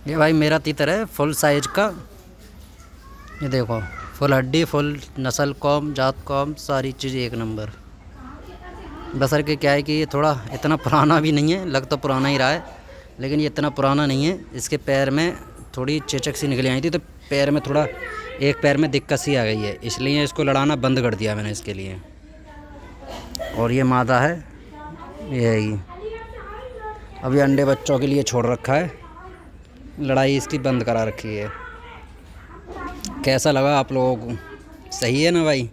ये भाई मेरा तीतर है फुल साइज का। ये देखो, फुल हड्डी, फुल नस्ल, कौम, जात कौम, सारी चीज़ एक नंबर। बसर के क्या है कि ये थोड़ा इतना पुराना भी नहीं है, लग तो पुराना ही रहा है, लेकिन ये इतना पुराना नहीं है। इसके पैर में थोड़ी चेचक सी निकली आई थी, तो पैर में थोड़ा, एक पैर में दिक्कत सी आ गई है, इसलिए इसको लड़ाना बंद कर दिया मैंने इसके लिए। और ये मादा है, यही अभी अंडे बच्चों के लिए छोड़ रखा है, लड़ाई इसकी बंद करा रखी है। कैसा लगा आप लोगों को? सही है ना भाई?